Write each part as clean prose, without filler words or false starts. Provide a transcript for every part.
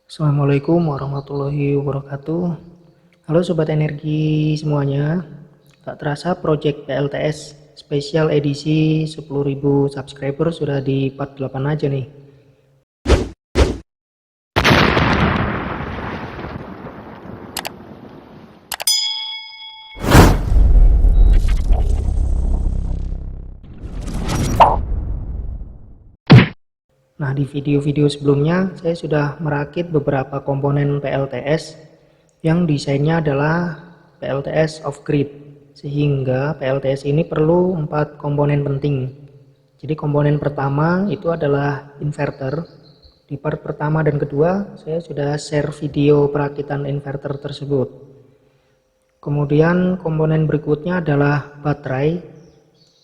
Assalamualaikum warahmatullahi wabarakatuh. Halo Sobat Energi semuanya. Tak terasa project PLTS spesial edisi 10.000 subscriber sudah di part 8 aja nih. Nah, di video-video sebelumnya saya sudah merakit beberapa komponen PLTS yang desainnya adalah PLTS off grid, sehingga PLTS ini perlu 4 komponen penting. Jadi komponen pertama itu adalah inverter. Di part pertama dan kedua saya sudah share video perakitan inverter tersebut. Kemudian komponen berikutnya adalah baterai.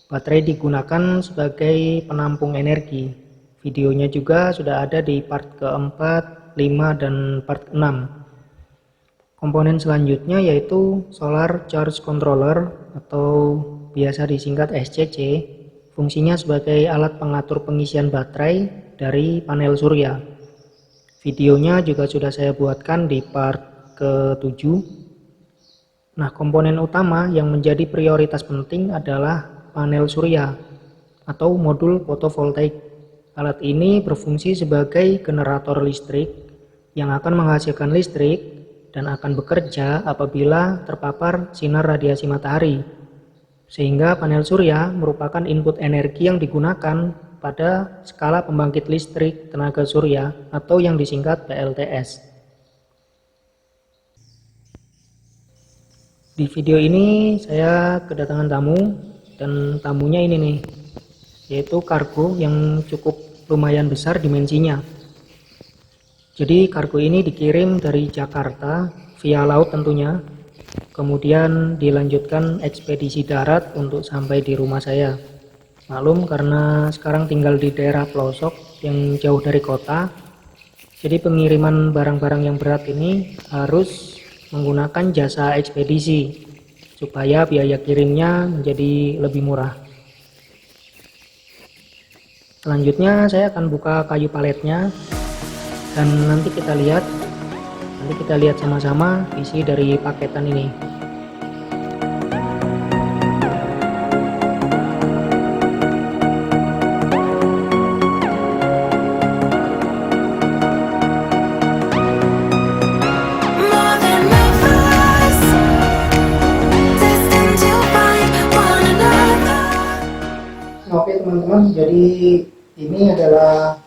Baterai digunakan sebagai penampung energi. Videonya juga sudah ada di part keempat, 5, dan part 6. Komponen selanjutnya yaitu solar charge controller atau biasa disingkat SCC. Fungsinya sebagai alat pengatur pengisian baterai dari panel surya. Videonya juga sudah saya buatkan di part ke-7. Nah, komponen utama yang menjadi prioritas penting adalah panel surya atau modul fotovoltaik. Alat ini berfungsi sebagai generator listrik yang akan menghasilkan listrik dan akan bekerja apabila terpapar sinar radiasi matahari. Sehingga panel surya merupakan input energi yang digunakan pada skala pembangkit listrik tenaga surya atau yang disingkat PLTS. Di video ini saya kedatangan tamu, dan tamunya ini nih, yaitu kargo yang cukup lumayan besar dimensinya. Jadi kargo ini dikirim dari Jakarta via laut tentunya, kemudian dilanjutkan ekspedisi darat untuk sampai di rumah saya. Maklum karena sekarang tinggal di daerah pelosok yang jauh dari kota, jadi pengiriman barang-barang yang berat ini harus menggunakan jasa ekspedisi supaya biaya kirimnya menjadi lebih murah. Selanjutnya saya akan buka kayu paletnya dan nanti kita lihat sama-sama isi dari paketan ini. Oke teman-teman, jadi ini adalah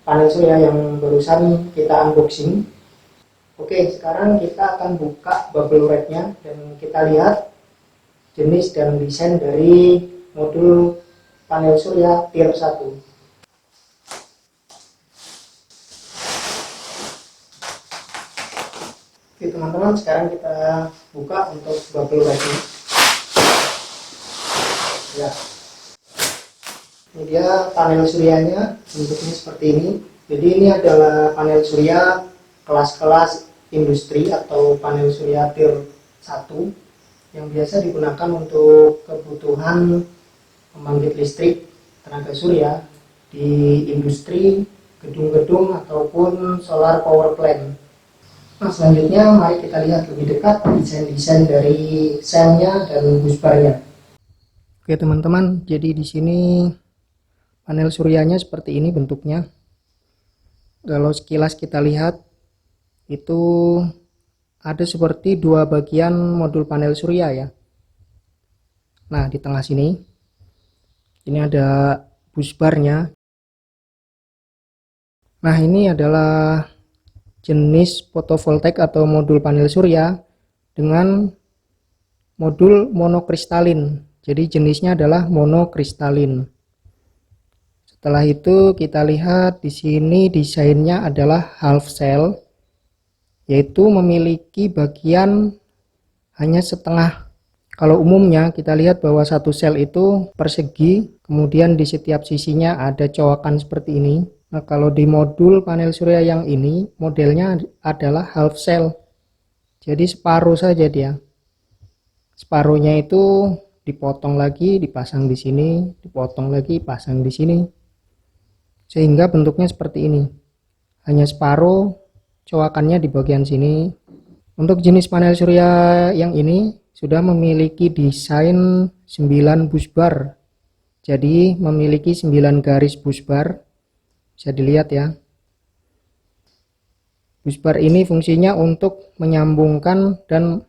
panel surya yang barusan kita unboxing. Oke, sekarang kita akan buka bubble wrapnya dan kita lihat jenis dan desain dari modul panel surya tier 1. Oke teman-teman, sekarang kita buka untuk bubble wrapnya. Ya. Ini dia panel suryanya, bentuknya seperti ini. Jadi ini adalah panel surya kelas-kelas industri atau panel surya tier 1 yang biasa digunakan untuk kebutuhan pembangkit listrik tenaga surya di industri, gedung-gedung ataupun solar power plant. Nah, selanjutnya mari kita lihat lebih dekat desain-desain dari selnya dan busbarnya. Oke teman-teman, jadi di sini panel suryanya seperti ini bentuknya. Kalau sekilas kita lihat itu ada seperti dua bagian modul panel surya ya. Nah, di tengah sini ini ada busbarnya. Nah, ini adalah jenis fotovoltaik atau modul panel surya dengan modul monokristalin. Jadi jenisnya adalah monokristalin. Setelah itu kita lihat di sini desainnya adalah half cell, yaitu memiliki bagian hanya setengah. Kalau umumnya kita lihat bahwa satu sel itu persegi, kemudian di setiap sisinya ada cowakan seperti ini. Nah, kalau di modul panel surya yang ini modelnya adalah half cell. Jadi separuh saja dia. Separuhnya itu dipotong lagi, dipasang di sini, dipotong lagi, pasang di sini. Sehingga bentuknya seperti ini, hanya separuh coakannya di bagian sini. Untuk jenis panel surya yang ini sudah memiliki desain 9 busbar. Jadi memiliki 9 garis busbar. Bisa dilihat ya. Busbar ini fungsinya untuk menyambungkan dan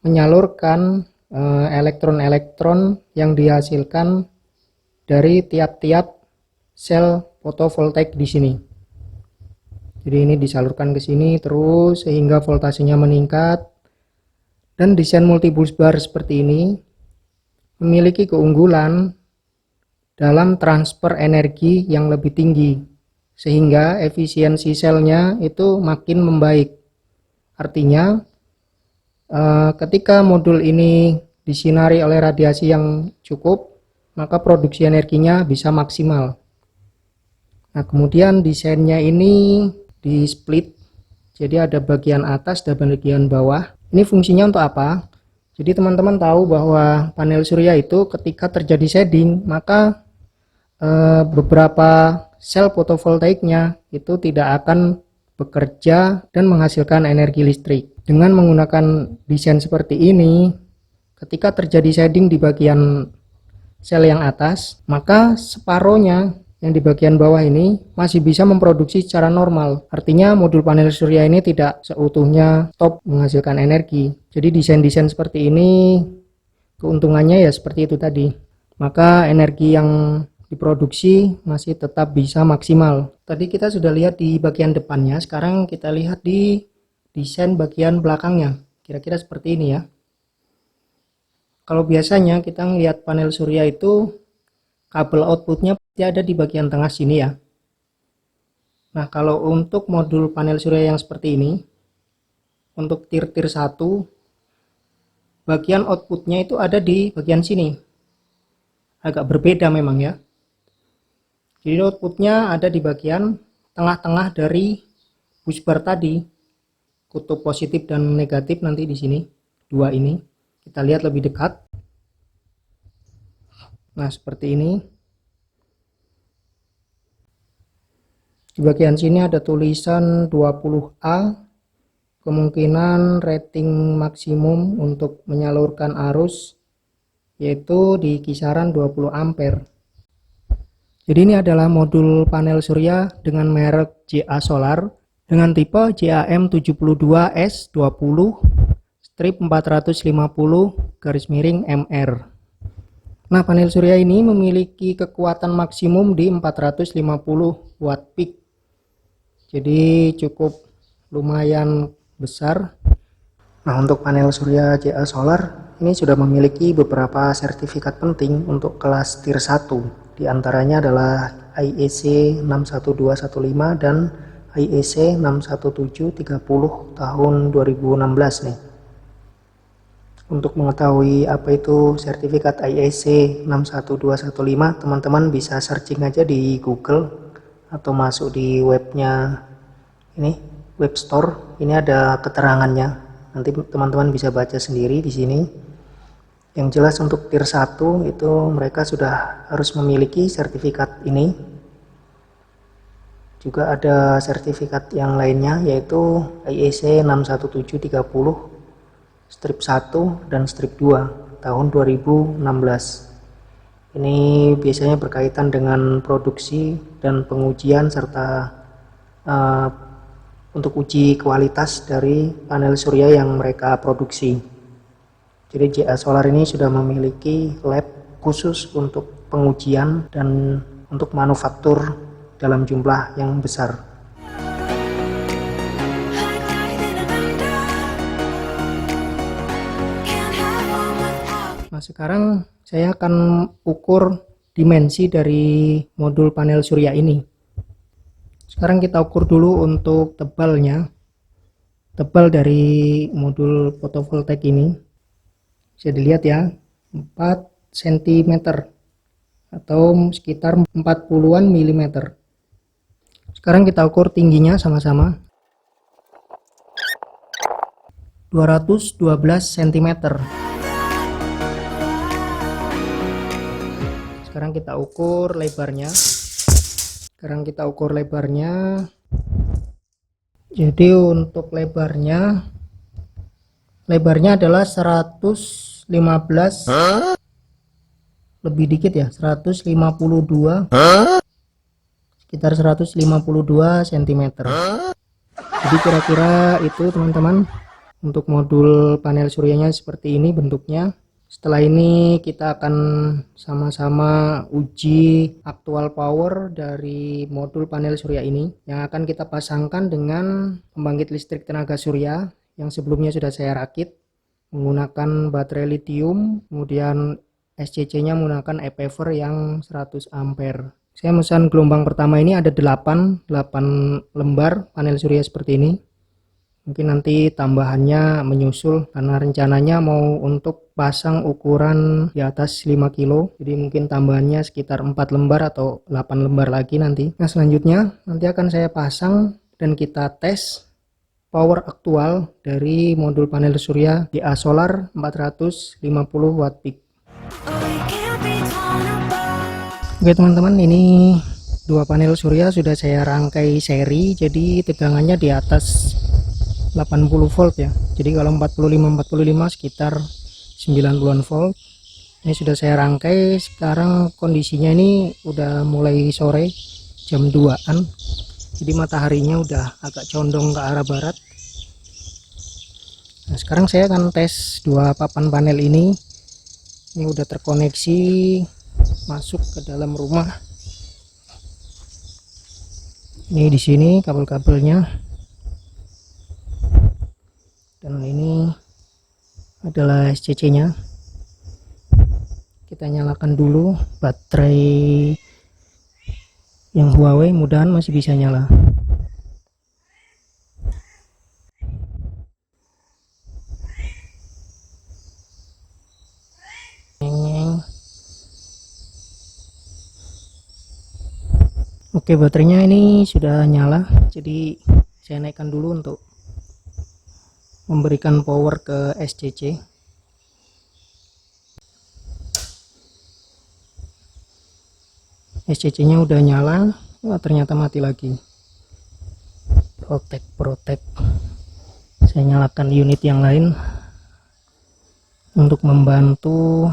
menyalurkan elektron-elektron yang dihasilkan dari tiap-tiap sel fotovoltaik di sini. Jadi ini disalurkan ke sini terus sehingga voltasenya meningkat. Dan desain multi busbar seperti ini memiliki keunggulan dalam transfer energi yang lebih tinggi, sehingga efisiensi selnya itu makin membaik. Artinya ketika modul ini disinari oleh radiasi yang cukup, maka produksi energinya bisa maksimal. Nah, kemudian desainnya ini di split, jadi ada bagian atas dan bagian bawah. Ini fungsinya untuk apa? Jadi teman-teman tahu bahwa panel surya itu ketika terjadi shading, maka beberapa sel fotovoltaiknya itu tidak akan bekerja dan menghasilkan energi listrik. Dengan menggunakan desain seperti ini, ketika terjadi shading di bagian sel yang atas, maka separohnya yang di bagian bawah ini masih bisa memproduksi secara normal. Artinya modul panel surya ini tidak seutuhnya stop menghasilkan energi. Jadi desain-desain seperti ini keuntungannya ya seperti itu tadi. Maka energi yang diproduksi masih tetap bisa maksimal. Tadi kita sudah lihat di bagian depannya, sekarang kita lihat di desain bagian belakangnya. Kira-kira seperti ini ya. Kalau biasanya kita melihat panel surya itu kabel outputnya pasti ada di bagian tengah sini ya. Nah, kalau untuk modul panel surya yang seperti ini, untuk tier-tier 1, bagian outputnya itu ada di bagian sini. Agak berbeda memang ya. Jadi outputnya ada di bagian tengah-tengah dari busbar tadi. Kutub positif dan negatif nanti di sini. Dua ini. Kita lihat lebih dekat. Nah, seperti ini. Di bagian sini ada tulisan 20A. Kemungkinan rating maksimum untuk menyalurkan arus yaitu di kisaran 20 ampere. Jadi ini adalah modul panel surya dengan merek JA Solar dengan tipe JAM72S20 strip 450/MR. Nah, panel surya ini memiliki kekuatan maksimum di 450 watt peak. Jadi cukup lumayan besar. Nah, untuk panel surya JA Solar ini sudah memiliki beberapa sertifikat penting untuk kelas tier 1. Di antaranya adalah IEC 61215 dan IEC 61730 tahun 2016 nih. Untuk mengetahui apa itu sertifikat IEC 61215, teman-teman bisa searching aja di Google atau masuk di webnya ini, web store. Ini ada keterangannya. Nanti teman-teman bisa baca sendiri di sini. Yang jelas untuk tier 1 itu mereka sudah harus memiliki sertifikat ini. Juga ada sertifikat yang lainnya yaitu IEC 61730 strip 1 dan strip 2 tahun 2016. Ini biasanya berkaitan dengan produksi dan pengujian serta untuk uji kualitas dari panel surya yang mereka produksi. Jadi JA Solar ini sudah memiliki lab khusus untuk pengujian dan untuk manufaktur dalam jumlah yang besar. Nah, sekarang saya akan ukur dimensi dari modul panel surya ini. Sekarang kita ukur dulu untuk tebalnya. Tebal dari modul fotovoltaik ini bisa dilihat ya, 4 cm atau sekitar 40-an mm. Sekarang kita ukur tingginya sama-sama. 212 cm. Sekarang kita ukur lebarnya. Jadi untuk lebarnya adalah 115, lebih dikit ya, 152, sekitar 152 cm. Jadi kira-kira itu teman-teman, untuk modul panel suryanya seperti ini bentuknya. Setelah ini kita akan sama-sama uji aktual power dari modul panel surya ini yang akan kita pasangkan dengan pembangkit listrik tenaga surya yang sebelumnya sudah saya rakit menggunakan baterai lithium, kemudian SCC-nya menggunakan ePaver yang 100 ampere. Saya memesan gelombang pertama ini ada 8 lembar panel surya seperti ini. Mungkin nanti tambahannya menyusul karena rencananya mau untuk pasang ukuran di atas 5 kilo. Jadi mungkin tambahannya sekitar 4 lembar atau 8 lembar lagi nanti. Nah, selanjutnya nanti akan saya pasang dan kita tes power aktual dari modul panel surya DA Solar 450 watt peak. Oke teman-teman, ini dua panel surya sudah saya rangkai seri, jadi tegangannya di atas 80 volt ya. Jadi kalau 45 sekitar 90-an volt. Ini sudah saya rangkai. Sekarang kondisinya ini udah mulai sore, jam 2-an. Jadi mataharinya udah agak condong ke arah barat. Nah, sekarang saya akan tes dua papan panel ini. Ini udah terkoneksi masuk ke dalam rumah. Ini di sini kabel-kabelnya. Dan ini adalah SCC-nya. Kita nyalakan dulu baterai yang Huawei, mudahan masih bisa nyala. Oke, baterainya ini sudah nyala, jadi saya naikkan dulu untuk memberikan power ke SCC. SCC-nya udah nyala. Wah, ternyata mati lagi. Protek. Saya nyalakan unit yang lain untuk membantu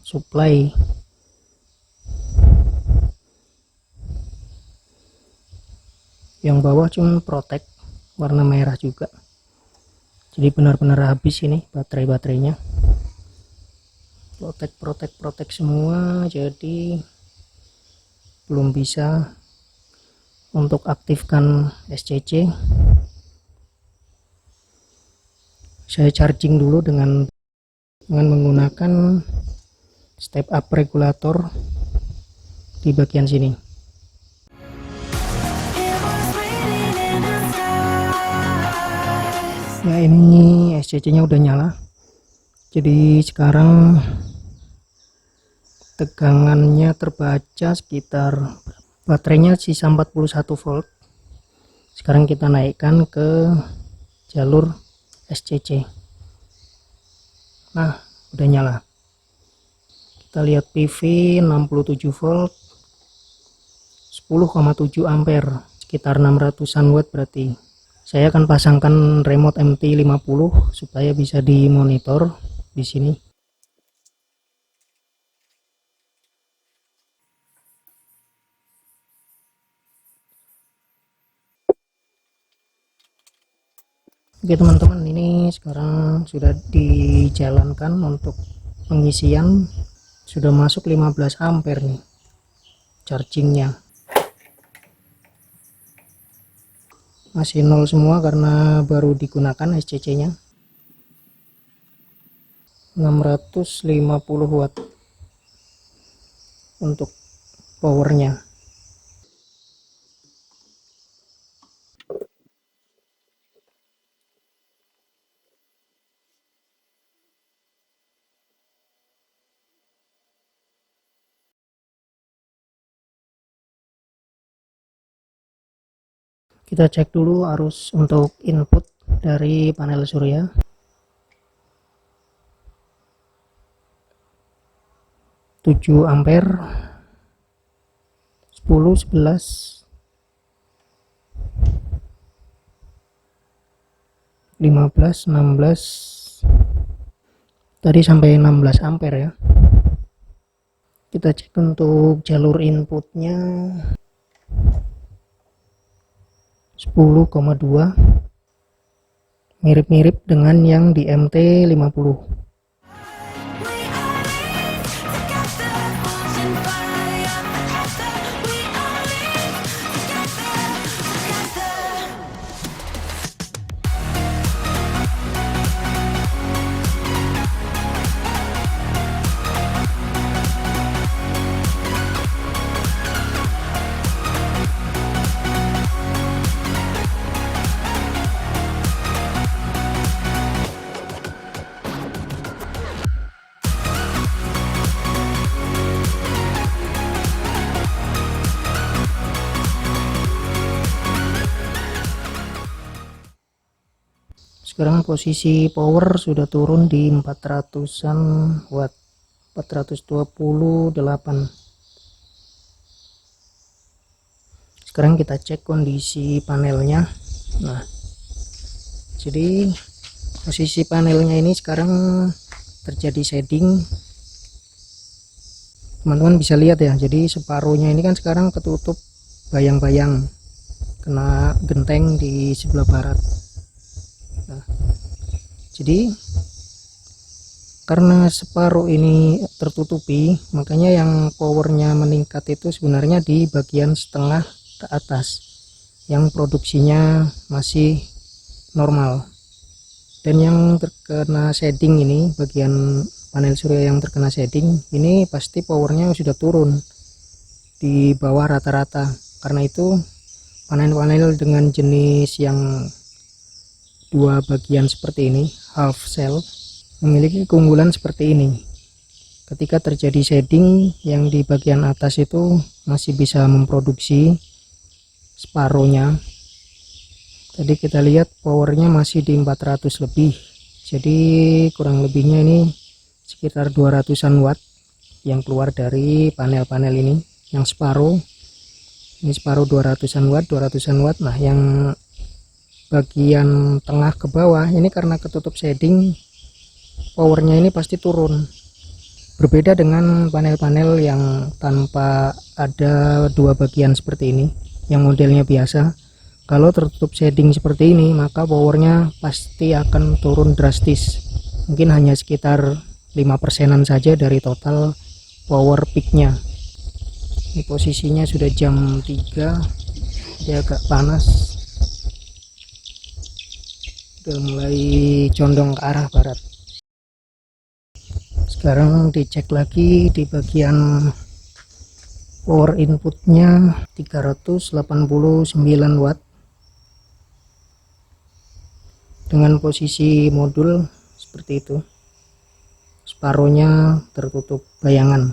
supply. Yang bawah cuma protek warna merah juga. Jadi benar-benar habis ini baterainya. Protek semua, jadi belum bisa untuk aktifkan SCC. Saya charging dulu dengan menggunakan step up regulator di bagian sini. Ya, ini SCC-nya udah nyala. Jadi sekarang tegangannya terbaca sekitar, baterainya sisa 41 volt. Sekarang kita naikkan ke jalur SCC. Nah, udah nyala. Kita lihat PV 67 volt, 10,7 ampere, sekitar 600-an watt berarti. Saya akan pasangkan remote MT50 supaya bisa dimonitor di sini. Oke teman-teman, ini sekarang sudah dijalankan untuk pengisian, sudah masuk 15 ampere nih chargingnya. Masih nol semua karena baru digunakan SCC-nya. 650 watt untuk powernya. Kita cek dulu arus untuk input dari panel surya. 7 ampere, 10, 11, 15, 16, tadi sampai 16 ampere ya. Kita cek untuk jalur inputnya 10,2, mirip-mirip dengan yang di MT50. Sekarang posisi power sudah turun di 400-an watt, 428. Sekarang kita cek kondisi panelnya. Nah, jadi posisi panelnya ini sekarang terjadi shading. Teman-teman bisa lihat ya, jadi separuhnya ini kan sekarang ketutup bayang-bayang, kena genteng di sebelah barat. Nah, jadi karena separuh ini tertutupi, makanya yang powernya meningkat itu sebenarnya di bagian setengah ke atas yang produksinya masih normal. Dan yang terkena shading ini, bagian panel surya yang terkena shading ini pasti powernya sudah turun di bawah rata-rata. Karena itu panel-panel dengan jenis yang dua bagian seperti ini, half cell, memiliki keunggulan seperti ini. Ketika terjadi shading, yang di bagian atas itu masih bisa memproduksi separuhnya. Tadi kita lihat powernya masih di 400 lebih, jadi kurang lebihnya ini sekitar 200-an watt yang keluar dari panel-panel ini. Yang separuh ini separuh 200-an watt, 200-an watt. Nah, yang bagian tengah ke bawah ini karena ketutup shading, powernya ini pasti turun. Berbeda dengan panel-panel yang tanpa ada dua bagian seperti ini, yang modelnya biasa. Kalau tertutup shading seperti ini, maka powernya pasti akan turun drastis. Mungkin hanya sekitar 5%-an saja dari total power peaknya. Ini posisinya sudah jam 3, dia agak panas, udah mulai condong ke arah barat. Sekarang dicek lagi di bagian power inputnya 389 watt dengan posisi modul seperti itu, separuhnya tertutup bayangan.